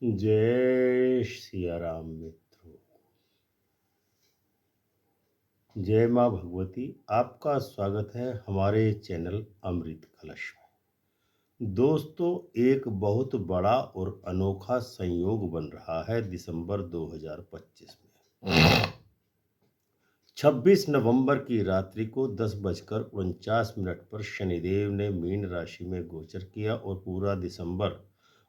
जय सिया राम मित्रों। जय माँ भगवती। आपका स्वागत है हमारे चैनल अमृत कलश में। दोस्तों, एक बहुत बड़ा और अनोखा संयोग बन रहा है दिसंबर 2025 में। 26 नवंबर की रात्रि को 10:49 पर शनिदेव ने मीन राशि में गोचर किया और पूरा दिसंबर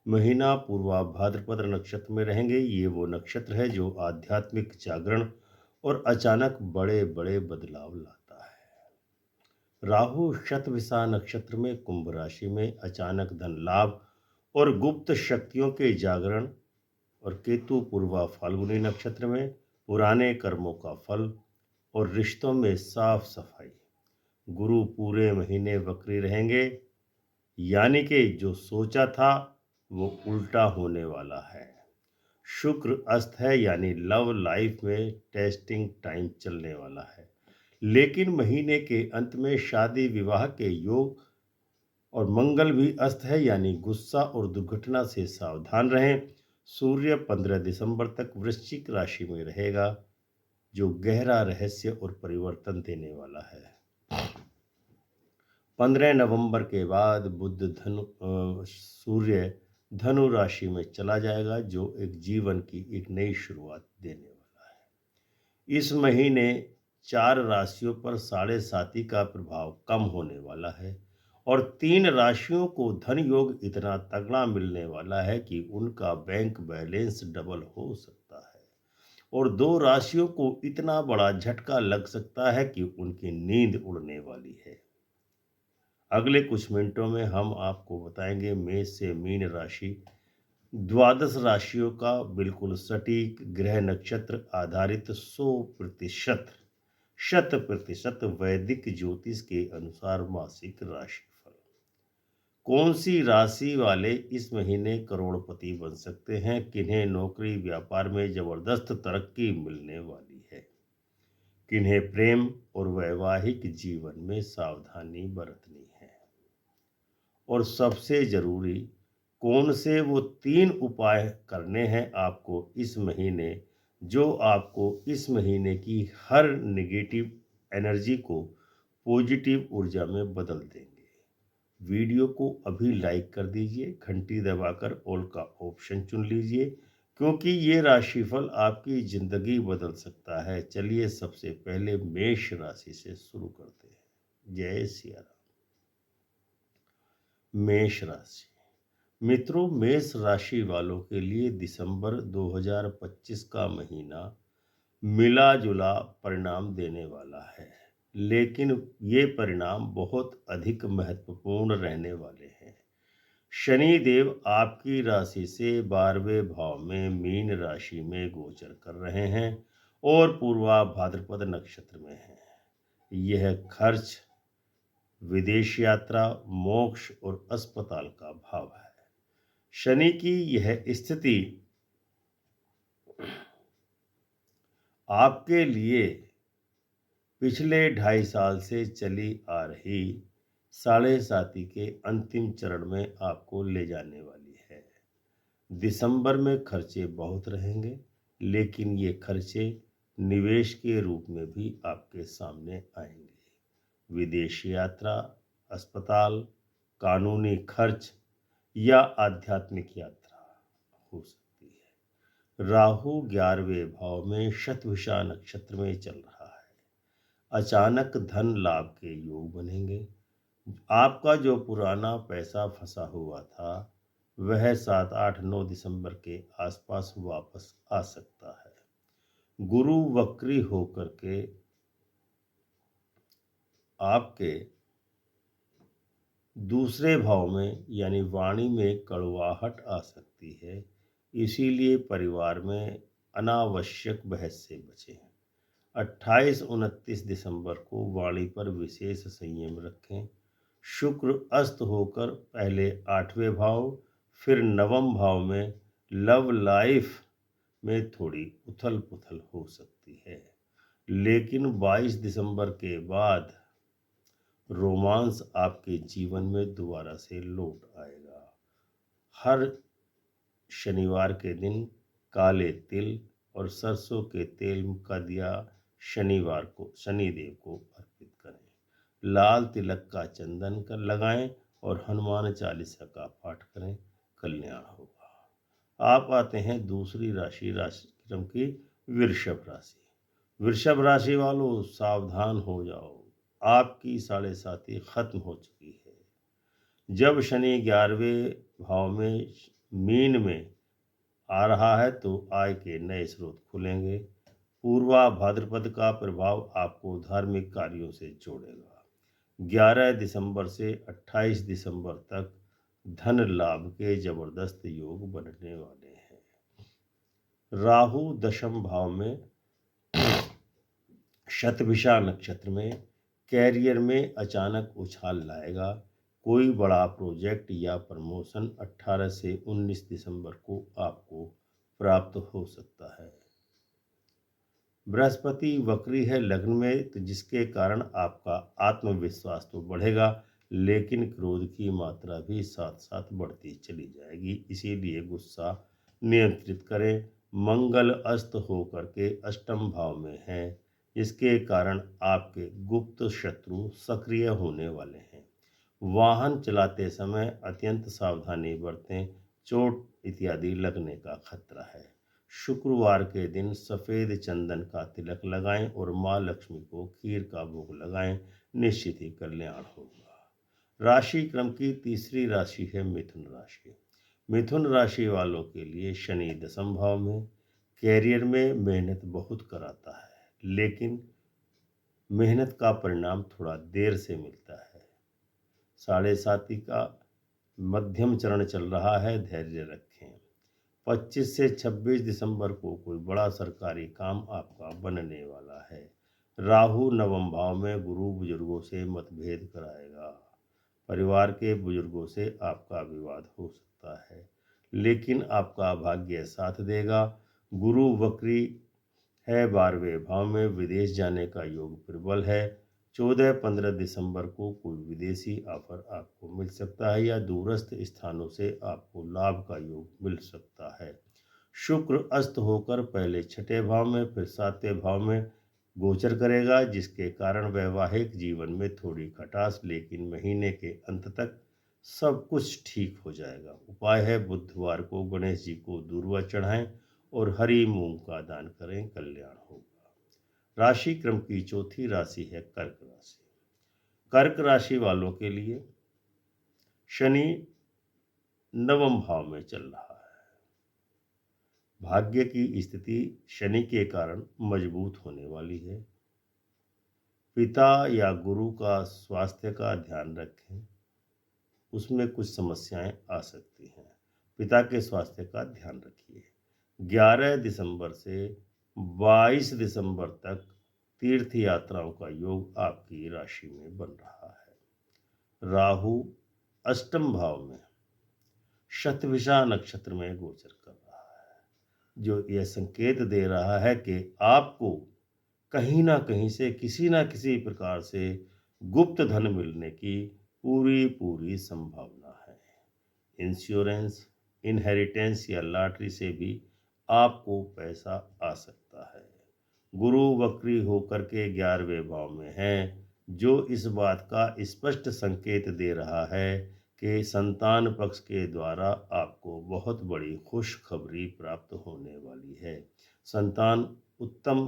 महीना पूर्वा भाद्रपद नक्षत्र में रहेंगे। ये वो नक्षत्र है जो आध्यात्मिक जागरण और अचानक बड़े बड़े बदलाव लाता है। राहु शतभिषा नक्षत्र में कुंभ राशि में अचानक धन लाभ और गुप्त शक्तियों के जागरण, और केतु पूर्वा फाल्गुनी नक्षत्र में पुराने कर्मों का फल और रिश्तों में साफ सफाई। गुरु पूरे महीने वक्री रहेंगे, यानी कि जो सोचा था वो उल्टा होने वाला है। शुक्र अस्त है, यानी लव लाइफ में टेस्टिंग टाइम चलने वाला है। लेकिन महीने के अंत में शादी विवाह के योग, और मंगल भी अस्त है, यानी गुस्सा और दुर्घटना से सावधान रहें। सूर्य 15 दिसंबर तक वृश्चिक राशि में रहेगा, जो गहरा रहस्य और परिवर्तन देने वाला है। 15 नवंबर के बाद बुध सूर्य धनु राशि में चला जाएगा, जो एक जीवन की एक नई शुरुआत देने वाला है। इस महीने 4 राशियों पर साढ़े साती का प्रभाव कम होने वाला है, और 3 राशियों को धन योग इतना तगड़ा मिलने वाला है कि उनका बैंक बैलेंस डबल हो सकता है। और 2 राशियों को इतना बड़ा झटका लग सकता है कि उनकी नींद उड़ने वाली है। अगले कुछ मिनटों में हम आपको बताएंगे मेष से मीन राशि, द्वादश राशियों का बिल्कुल सटीक ग्रह नक्षत्र आधारित 100% 100% वैदिक ज्योतिष के अनुसार मासिक राशिफल। कौन सी राशि वाले इस महीने करोड़पति बन सकते हैं, किन्हें नौकरी व्यापार में जबरदस्त तरक्की मिलने वाली है, किन्हें प्रेम और वैवाहिक जीवन में सावधानी बरतनी है, और सबसे जरूरी कौन से वो 3 उपाय करने हैं आपको इस महीने, जो आपको इस महीने की हर नेगेटिव एनर्जी को पॉजिटिव ऊर्जा में बदल देंगे। वीडियो को अभी लाइक कर दीजिए, घंटी दबाकर ऑल का ऑप्शन चुन लीजिए, क्योंकि ये राशिफल आपकी जिंदगी बदल सकता है। चलिए सबसे पहले मेष राशि से शुरू करते हैं। जय सिया राम। मेष राशि। मित्रों, मेष राशि वालों के लिए दिसंबर 2025 का महीना मिला जुला परिणाम देने वाला है, लेकिन ये परिणाम बहुत अधिक महत्वपूर्ण रहने वाले हैं। शनि देव आपकी राशि से 12वें भाव में मीन राशि में गोचर कर रहे हैं और पूर्वा भाद्रपद नक्षत्र में है। यह खर्च, विदेश यात्रा, मोक्ष और अस्पताल का भाव है। शनि की यह स्थिति आपके लिए पिछले 2.5 साल से चली आ रही साढ़े साती के अंतिम चरण में आपको ले जाने वाली है। दिसंबर में खर्चे बहुत रहेंगे, लेकिन ये खर्चे निवेश के रूप में भी आपके सामने आएंगे। विदेश यात्रा, अस्पताल, कानूनी खर्च या आध्यात्मिक यात्रा हो सकती है। राहु 11वें भाव में शतभिषा नक्षत्र में चल रहा है। अचानक धन लाभ के योग बनेंगे। आपका जो पुराना पैसा फंसा हुआ था, वह 7, 8, 9 दिसंबर के आसपास वापस आ सकता है। गुरु वक्री होकर के आपके दूसरे भाव में यानी वाणी में कड़वाहट आ सकती है, इसीलिए परिवार में अनावश्यक बहस से बचें। 28-29 दिसंबर को वाणी पर विशेष संयम रखें। शुक्र अस्त होकर पहले 8वें भाव, फिर 9वें भाव में लव लाइफ में थोड़ी उथल पुथल हो सकती है, लेकिन 22 दिसंबर के बाद रोमांस आपके जीवन में दोबारा से लौट आएगा। हर शनिवार के दिन काले तिल और सरसों के तेल का दिया शनिदेव को अर्पित करें। लाल तिलक का चंदन कर लगाएं और हनुमान चालीसा का पाठ करें, कल्याण होगा। आप आते हैं दूसरी राशि क्रम की वृषभ राशि। वृषभ राशि वालों, सावधान हो जाओ, आपकी 7.5 खत्म हो चुकी है। जब शनि 11वें भाव में मीन में आ रहा है तो आय के नए स्रोत खुलेंगे। पूर्वा भाद्रपद का प्रभाव आपको धार्मिक कार्यों से जोड़ेगा। 11 दिसंबर से 28 दिसंबर तक धन लाभ के जबरदस्त योग बनने वाले हैं। राहु दशम भाव में शतभिषा नक्षत्र में कैरियर में अचानक उछाल लाएगा। कोई बड़ा प्रोजेक्ट या प्रमोशन 18 से 19 दिसंबर को आपको प्राप्त हो सकता है। बृहस्पति वक्री है लग्न में, तो जिसके कारण आपका आत्मविश्वास तो बढ़ेगा, लेकिन क्रोध की मात्रा भी साथ साथ बढ़ती चली जाएगी, इसीलिए गुस्सा नियंत्रित करें। मंगल अस्त होकर के अष्टम भाव में है, जिसके कारण आपके गुप्त शत्रु सक्रिय होने वाले हैं। वाहन चलाते समय अत्यंत सावधानी बरतें, चोट इत्यादि लगने का खतरा है। शुक्रवार के दिन सफ़ेद चंदन का तिलक लगाएं और माँ लक्ष्मी को खीर का भोग लगाएं, निश्चित ही कल्याण होगा। राशि क्रम की तीसरी राशि है मिथुन राशि। मिथुन राशि वालों के लिए शनि दशम भाव में, कैरियर में मेहनत बहुत कराता है, लेकिन मेहनत का परिणाम थोड़ा देर से मिलता है। 7.5 का मध्यम चरण चल रहा है, धैर्य रखें। 25 से 26 दिसंबर को कोई बड़ा सरकारी काम आपका बनने वाला है। राहु नवम भाव में गुरु बुजुर्गों से मतभेद कराएगा। परिवार के बुजुर्गों से आपका विवाद हो सकता है, लेकिन आपका भाग्य साथ देगा। गुरु वक्री है 12वें भाव में, विदेश जाने का योग प्रबल है। 14-15 दिसंबर को कोई विदेशी ऑफर आपको मिल सकता है या दूरस्थ स्थानों से आपको लाभ का योग मिल सकता है। शुक्र अस्त होकर पहले 6ठे भाव में फिर 7वें भाव में गोचर करेगा, जिसके कारण वैवाहिक जीवन में थोड़ी खटास, लेकिन महीने के अंत तक सब कुछ ठीक हो जाएगा। उपाय है बुधवार को गणेश जी को दूर्वा चढ़ाएं और हरी मूंग का दान करें, कल्याण होगा। राशि क्रम की चौथी राशि है कर्क राशि। कर्क राशि वालों के लिए शनि नवम भाव में चल रहा है। भाग्य की स्थिति शनि के कारण मजबूत होने वाली है। पिता या गुरु का स्वास्थ्य का ध्यान रखें, उसमें कुछ समस्याएं आ सकती हैं। पिता के स्वास्थ्य का ध्यान रखिए। 11 दिसंबर से 22 दिसंबर तक तीर्थ यात्राओं का योग आपकी राशि में बन रहा है। राहु अष्टम भाव में शतभिषा नक्षत्र में गोचर कर रहा है, जो यह संकेत दे रहा है कि आपको कहीं ना कहीं से किसी ना किसी प्रकार से गुप्त धन मिलने की पूरी संभावना है। इंश्योरेंस, इनहेरिटेंस या लॉटरी से भी आपको पैसा आ सकता है। गुरु वक्री होकर के 11वें भाव में है, जो इस बात का स्पष्ट संकेत दे रहा है कि संतान पक्ष के द्वारा आपको बहुत बड़ी खुशखबरी प्राप्त होने वाली है। संतान उत्तम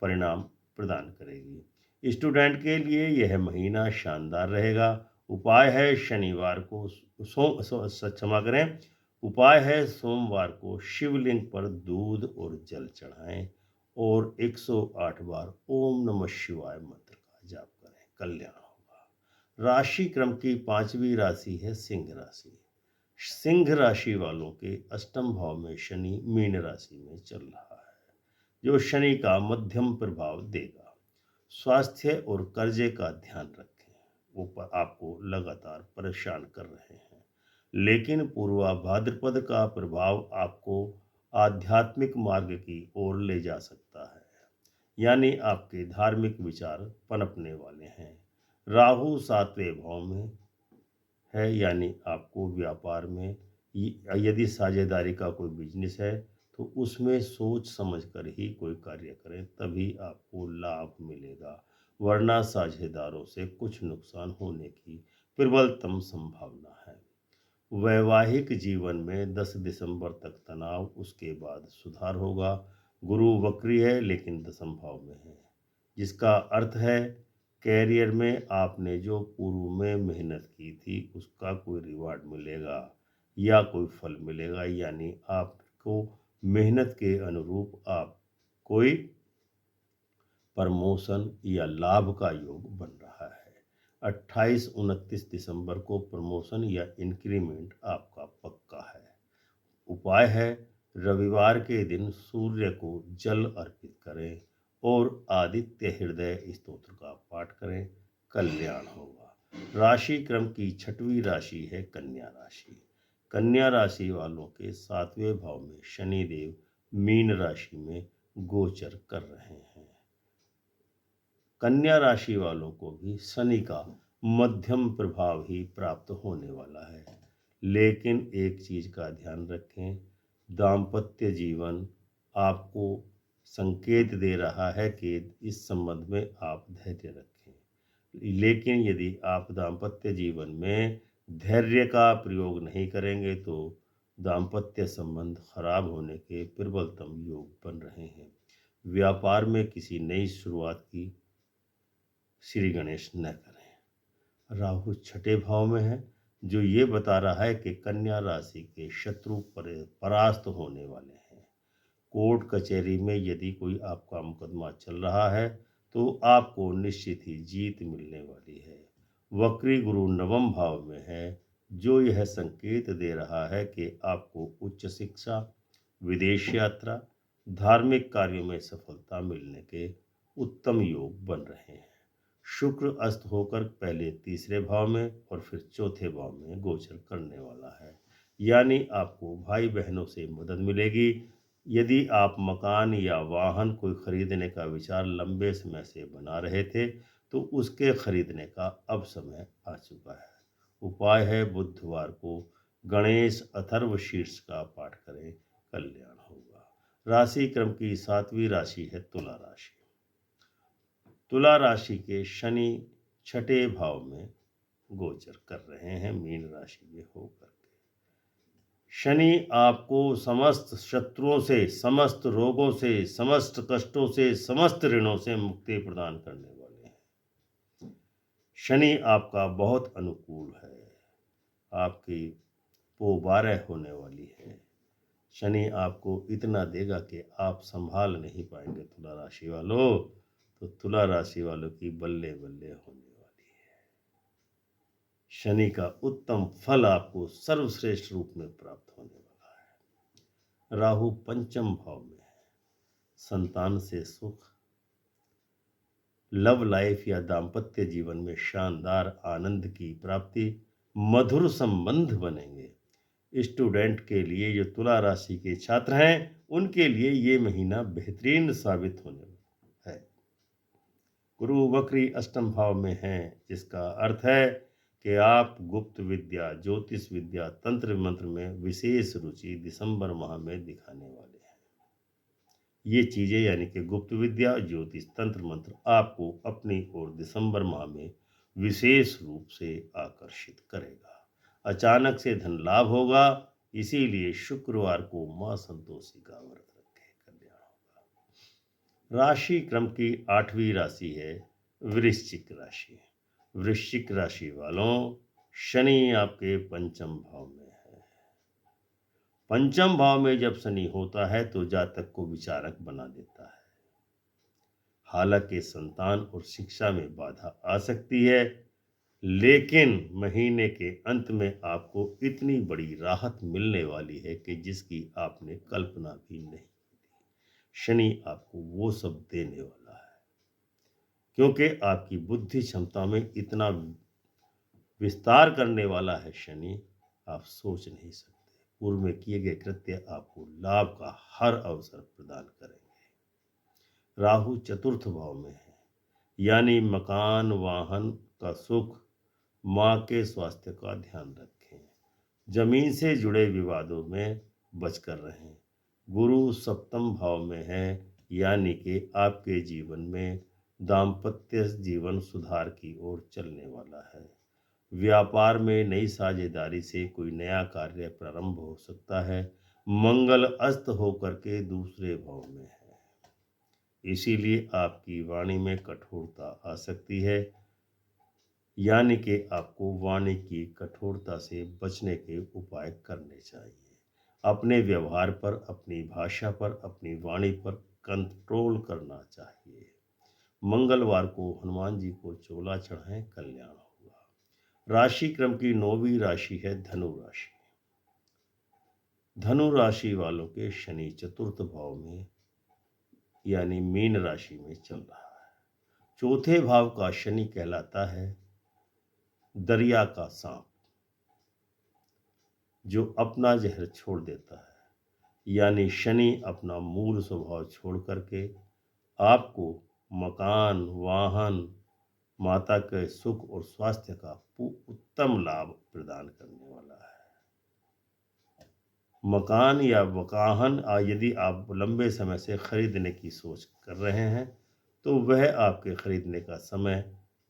परिणाम प्रदान करेगी। स्टूडेंट के लिए यह महीना शानदार रहेगा। उपाय है शनिवार को क्षमा करें, उपाय है सोमवार को शिवलिंग पर दूध और जल चढ़ाएं और 108 बार ओम नमः शिवाय मंत्र का जाप करें, कल्याण होगा। राशि क्रम की पांचवी राशि है सिंह राशि। सिंह राशि वालों के अष्टम भाव में शनि मीन राशि में चल रहा है, जो शनि का मध्यम प्रभाव देगा। स्वास्थ्य और कर्जे का ध्यान रखें, वो आपको लगातार परेशान कर रहे हैं, लेकिन पूर्वा भाद्रपद का प्रभाव आपको आध्यात्मिक मार्ग की ओर ले जा सकता है, यानी आपके धार्मिक विचार पनपने वाले हैं। राहु 7वें भाव में है, यानी आपको व्यापार में यदि साझेदारी का कोई बिजनेस है तो उसमें सोच समझ कर ही कोई कार्य करें, तभी आपको लाभ मिलेगा, वरना साझेदारों से कुछ नुकसान होने की प्रबलतम संभावना है। वैवाहिक जीवन में 10 दिसंबर तक तनाव, उसके बाद सुधार होगा। गुरु वक्री है लेकिन दसम भाव में है, जिसका अर्थ है कैरियर में आपने जो पूर्व में मेहनत की थी उसका कोई रिवार्ड मिलेगा या कोई फल मिलेगा, यानी आपको मेहनत के अनुरूप आप कोई प्रमोशन या लाभ का योग बन रहा है। 28-29 दिसंबर को प्रमोशन या इंक्रीमेंट आपका पक्का है। उपाय है, रविवार के दिन सूर्य को जल अर्पित करें और आदित्य हृदय स्तोत्र का पाठ करें, कल्याण होगा। राशि क्रम की 6वीं राशि है कन्या राशि। कन्या राशि वालों के 7वें भाव में शनिदेव मीन राशि में गोचर कर रहे हैं। कन्या राशि वालों को भी शनि का मध्यम प्रभाव ही प्राप्त होने वाला है, लेकिन एक चीज का ध्यान रखें, दाम्पत्य जीवन आपको संकेत दे रहा है कि इस संबंध में आप धैर्य रखें, लेकिन यदि आप दाम्पत्य जीवन में धैर्य का प्रयोग नहीं करेंगे तो दाम्पत्य संबंध खराब होने के प्रबलतम योग बन रहे हैं। व्यापार में किसी नई शुरुआत की श्री गणेश न करें। राहु 6ठे भाव में है, जो ये बता रहा है कि कन्या राशि के शत्रु परास्त होने वाले हैं। कोर्ट कचहरी में यदि कोई आपका मुकदमा चल रहा है तो आपको निश्चित ही जीत मिलने वाली है। वक्री गुरु 9वें भाव में है, जो यह संकेत दे रहा है कि आपको उच्च शिक्षा, विदेश यात्रा, धार्मिक कार्यों में सफलता मिलने के उत्तम योग बन रहे हैं। शुक्र अस्त होकर पहले 3रे भाव में और फिर 4थे भाव में गोचर करने वाला है, यानी आपको भाई बहनों से मदद मिलेगी। यदि आप मकान या वाहन कोई खरीदने का विचार लंबे समय से बना रहे थे तो उसके खरीदने का अब समय आ चुका है। उपाय है, बुधवार को गणेश अथर्व शीर्ष का पाठ करें, कल्याण होगा। राशि क्रम की 7वीं राशि है तुला राशि। तुला राशि के शनि 6ठे भाव में गोचर कर रहे हैं मीन राशि में होकर के। शनि आपको समस्त शत्रुओं से, समस्त रोगों से, समस्त कष्टों से, समस्त ऋणों से मुक्ति प्रदान करने वाले हैं। शनि आपका बहुत अनुकूल है, आपकी पो 12 होने वाली है। शनि आपको इतना देगा कि आप संभाल नहीं पाएंगे तुला राशि वालों, तो तुला राशि वालों की बल्ले बल्ले होने वाली है। शनि का उत्तम फल आपको सर्वश्रेष्ठ रूप में प्राप्त होने वाला है। राहु 5म भाव में है, संतान से सुख, लव लाइफ या दाम्पत्य जीवन में शानदार आनंद की प्राप्ति, मधुर संबंध बनेंगे। स्टूडेंट के लिए, जो तुला राशि के छात्र हैं, उनके लिए ये महीना बेहतरीन साबित होने वाला है। गुरु वक्री 8म भाव में है, जिसका अर्थ है कि आप गुप्त विद्या, ज्योतिष विद्या, तंत्र मंत्र में विशेष रुचि दिसंबर माह में दिखाने वाले हैं। ये चीज़ें यानी कि गुप्त विद्या, ज्योतिष, तंत्र मंत्र आपको अपनी ओर दिसंबर माह में विशेष रूप से आकर्षित करेगा। अचानक से धन लाभ होगा, इसीलिए शुक्रवार को माँ संतोषी का व्रत रखें, कल्याण होगा। राशि क्रम की 8वीं राशि है वृश्चिक राशि। वृश्चिक राशि वालों, शनि आपके 5म भाव में है। 5म भाव में जब शनि होता है तो जातक को विचारक बना देता है। हालांकि संतान और शिक्षा में बाधा आ सकती है, लेकिन महीने के अंत में आपको इतनी बड़ी राहत मिलने वाली है कि जिसकी आपने कल्पना भी नहीं की थी। शनि आपको वो सब देने वाला है, क्योंकि आपकी बुद्धि क्षमता में इतना विस्तार करने वाला है शनि, आप सोच नहीं सकते। पूर्व में किए गए कृत्य आपको लाभ का हर अवसर प्रदान करेंगे। राहु 4th भाव में है, यानी मकान वाहन का सुख, माँ के स्वास्थ्य का ध्यान रखें। जमीन से जुड़े विवादों में बचकर रहें। गुरु सप्तम भाव में है, यानी कि आपके जीवन में दाम्पत्य जीवन सुधार की ओर चलने वाला है। व्यापार में नई साझेदारी से कोई नया कार्य प्रारंभ हो सकता है। मंगल अस्त होकर के दूसरे भाव में है, इसीलिए आपकी वाणी में कठोरता आ सकती है, यानी कि आपको वाणी की कठोरता से बचने के उपाय करने चाहिए। अपने व्यवहार पर, अपनी भाषा पर, अपनी वाणी पर कंट्रोल करना चाहिए। मंगलवार को हनुमान जी को चोला चढ़ाएं, कल्याण होगा। राशि क्रम की 9वीं राशि है धनु राशि। धनु राशि वालों के शनि चतुर्थ भाव में यानी मीन राशि में चल रहा है। चौथे भाव का शनि कहलाता है दरिया का सांप, जो अपना जहर छोड़ देता है। यानी शनि अपना मूल स्वभाव छोड़ करके आपको मकान, वाहन, माता के सुख और स्वास्थ्य का उत्तम लाभ प्रदान करने वाला है। मकान या वाहन यदि आप लंबे समय से खरीदने की सोच कर रहे हैं, तो वह आपके खरीदने का समय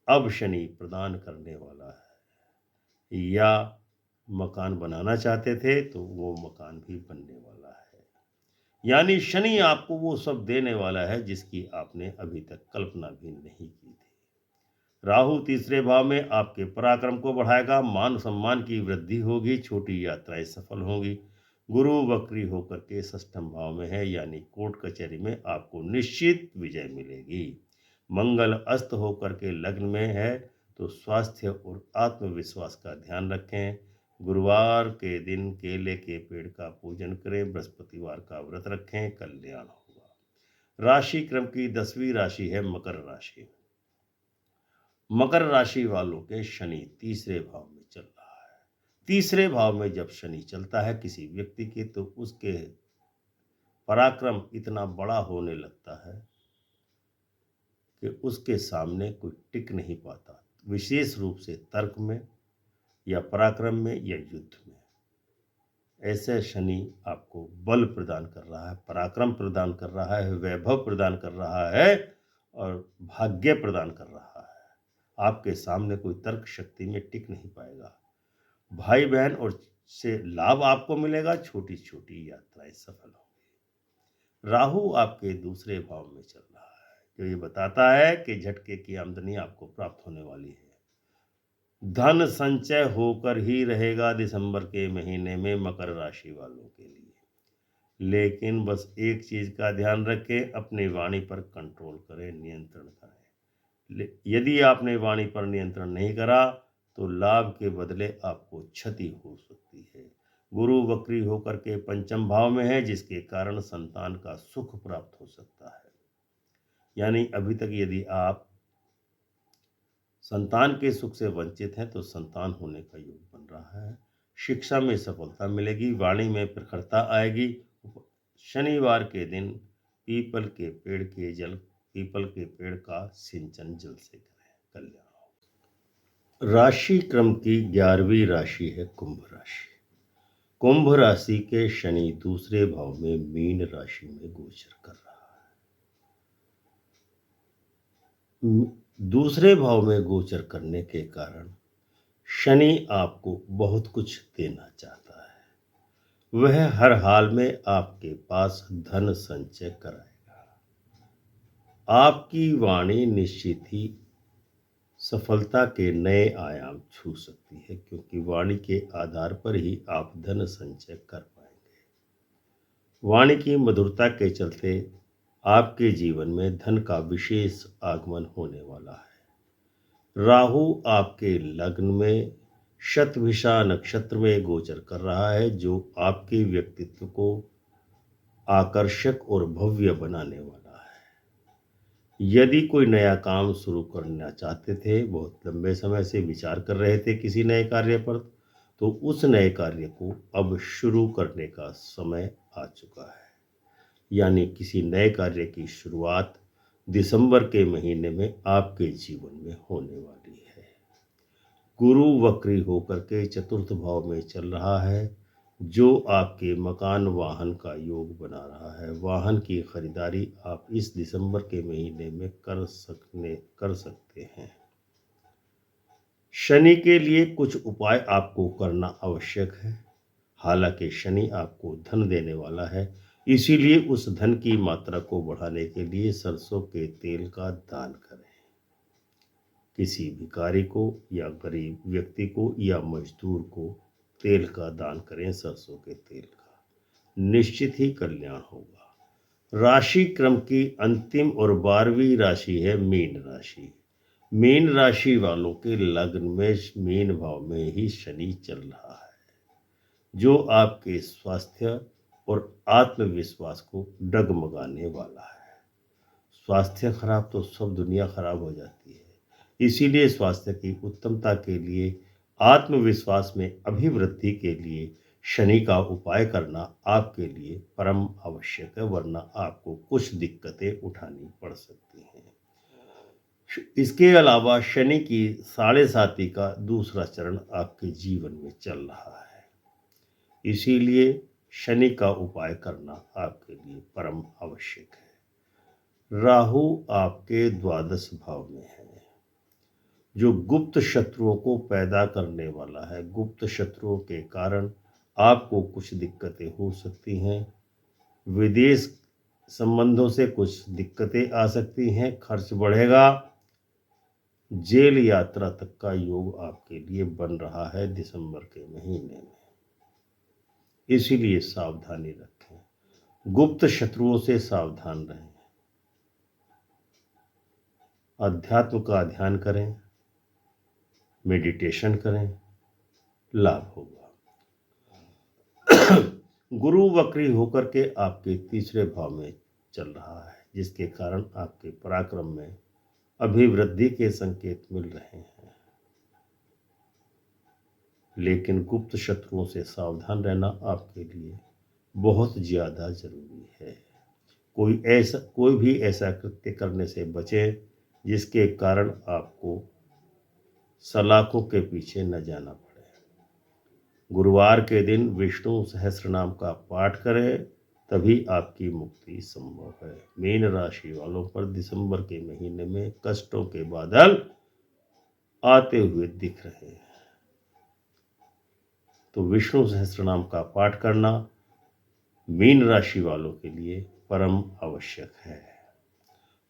अब शनि प्रदान करने वाला है। या मकान बनाना चाहते थे तो वो मकान भी बनने वाला है। यानी शनि आपको वो सब देने वाला है जिसकी आपने अभी तक कल्पना भी नहीं की थी। राहु तीसरे भाव में आपके पराक्रम को बढ़ाएगा, मान सम्मान की वृद्धि होगी, छोटी यात्राएं सफल होंगी। गुरु वक्री होकर के षष्ठम भाव में है, यानी कोर्ट कचहरी में आपको निश्चित विजय मिलेगी। मंगल अस्त होकर के लग्न में है, तो स्वास्थ्य और आत्मविश्वास का ध्यान रखें। गुरुवार के दिन केले के पेड़ का पूजन करें, बृहस्पतिवार का व्रत रखें, कल्याण होगा। राशि क्रम की 10वीं राशि है मकर राशि। मकर राशि वालों के शनि तीसरे भाव में चल रहा है। तीसरे भाव में जब शनि चलता है किसी व्यक्ति के, तो उसके पराक्रम इतना बड़ा होने लगता है कि उसके सामने कोई टिक नहीं पाता, विशेष रूप से तर्क में या पराक्रम में या युद्ध में। ऐसे शनि आपको बल प्रदान कर रहा है, पराक्रम प्रदान कर रहा है, वैभव प्रदान कर रहा है और भाग्य प्रदान कर रहा है। आपके सामने कोई तर्क शक्ति में टिक नहीं पाएगा। भाई बहन और से लाभ आपको मिलेगा, छोटी छोटी यात्राएं सफल होंगी। राहु आपके दूसरे भाव में चल रहा है, जो ये बताता है कि झटके की आमदनी आपको प्राप्त होने वाली है। धन संचय होकर ही रहेगा दिसंबर के महीने में मकर राशि वालों के लिए। लेकिन बस एक चीज का ध्यान रखें, अपनी वाणी पर कंट्रोल करें, नियंत्रण करें। यदि आपने वाणी पर नियंत्रण नहीं करा तो लाभ के बदले आपको क्षति हो सकती है। गुरु वक्री होकर के पंचम भाव में है, जिसके कारण संतान का सुख प्राप्त हो सकता है। यानी अभी तक यदि आप संतान के सुख से वंचित हैं तो संतान होने का योग बन रहा है। शिक्षा में सफलता मिलेगी, वाणी में प्रखरता आएगी। शनिवार के दिन पीपल के पेड़ का सिंचन जल से करें, कल्याण। राशि क्रम की 11वीं राशि है कुंभ राशि। कुंभ राशि के शनि दूसरे भाव में मीन राशि में गोचर कर रहा है। दूसरे भाव में गोचर करने के कारण शनि आपको बहुत कुछ देना चाहता है। वह हर हाल में आपके पास धन संचय कराएगा। आपकी वाणी निश्चित ही सफलता के नए आयाम छू सकती है, क्योंकि वाणी के आधार पर ही आप धन संचय कर पाएंगे। वाणी की मधुरता के चलते आपके जीवन में धन का विशेष आगमन होने वाला है। राहु आपके लग्न में शतभिषा नक्षत्र में गोचर कर रहा है, जो आपके व्यक्तित्व को आकर्षक और भव्य बनाने वाला है। यदि कोई नया काम शुरू करना चाहते थे, बहुत लंबे समय से विचार कर रहे थे किसी नए कार्य पर, तो उस नए कार्य को अब शुरू करने का समय आ चुका है। यानी किसी नए कार्य की शुरुआत दिसंबर के महीने में आपके जीवन में होने वाली है। गुरु वक्री होकर के चतुर्थ भाव में चल रहा है, जो आपके मकान वाहन का योग बना रहा है। वाहन की खरीदारी आप इस दिसंबर के महीने में कर सकते हैं। शनि के लिए कुछ उपाय आपको करना आवश्यक है। हालांकि शनि आपको धन देने वाला है, इसीलिए उस धन की मात्रा को बढ़ाने के लिए सरसों के तेल का दान करें। किसी भिखारी को या गरीब व्यक्ति को या मजदूर को तेल का दान करें, सरसों के तेल का, निश्चित ही कल्याण होगा। राशि क्रम की अंतिम और 12वीं राशि है मीन राशि। मीन राशि वालों के लग्न में मीन भाव में ही शनि चल रहा है, जो आपके स्वास्थ्य और आत्मविश्वास को डगमगाने वाला है। स्वास्थ्य खराब तो सब दुनिया खराब हो जाती है, इसीलिए स्वास्थ्य की उत्तमता के लिए, आत्मविश्वास में अभिवृद्धि के लिए शनि का उपाय करना आपके लिए परम आवश्यक है, वरना आपको कुछ दिक्कतें उठानी पड़ सकती हैं। इसके अलावा शनि की 7.5 का दूसरा चरण आपके जीवन में चल रहा है, इसीलिए शनि का उपाय करना आपके लिए परम आवश्यक है। राहु आपके 12 भाव में है, जो गुप्त शत्रुओं को पैदा करने वाला है। गुप्त शत्रुओं के कारण आपको कुछ दिक्कतें हो सकती हैं। विदेश संबंधों से कुछ दिक्कतें आ सकती हैं, खर्च बढ़ेगा। जेल यात्रा तक का योग आपके लिए बन रहा है दिसंबर के महीने में, इसीलिए सावधानी रखें, गुप्त शत्रुओं से सावधान रहें। अध्यात्म का ध्यान करें, मेडिटेशन करें, लाभ होगा। गुरु वक्री होकर के आपके तीसरे भाव में चल रहा है, जिसके कारण आपके पराक्रम में अभिवृद्धि के संकेत मिल रहे हैं। लेकिन गुप्त शत्रुओं से सावधान रहना आपके लिए बहुत ज़्यादा जरूरी है। कोई भी ऐसा कृत्य करने से बचे जिसके कारण आपको सलाखों के पीछे न जाना पड़े। गुरुवार के दिन विष्णु सहस्त्रनाम का पाठ करें, तभी आपकी मुक्ति संभव है। मीन राशि वालों पर दिसंबर के महीने में कष्टों के बादल आते हुए दिख रहे हैं, तो विष्णु सहस्त्रनाम का पाठ करना मीन राशि वालों के लिए परम आवश्यक है।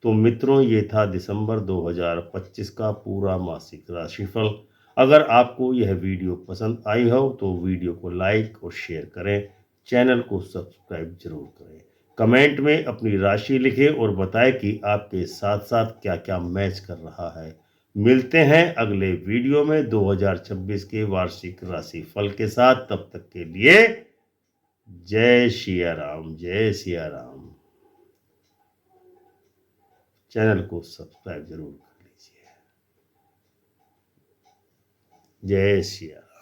तो मित्रों, ये था दिसंबर 2025 का पूरा मासिक राशिफल। अगर आपको यह वीडियो पसंद आई हो तो वीडियो को लाइक और शेयर करें, चैनल को सब्सक्राइब जरूर करें। कमेंट में अपनी राशि लिखें और बताएं कि आपके साथ साथ क्या क्या मैच कर रहा है। मिलते हैं अगले वीडियो में 2026 के वार्षिक राशिफल के साथ। तब तक के लिए जय सिया राम, जय सिया राम। चैनल को सब्सक्राइब जरूर कर लीजिए। जय सिया राम।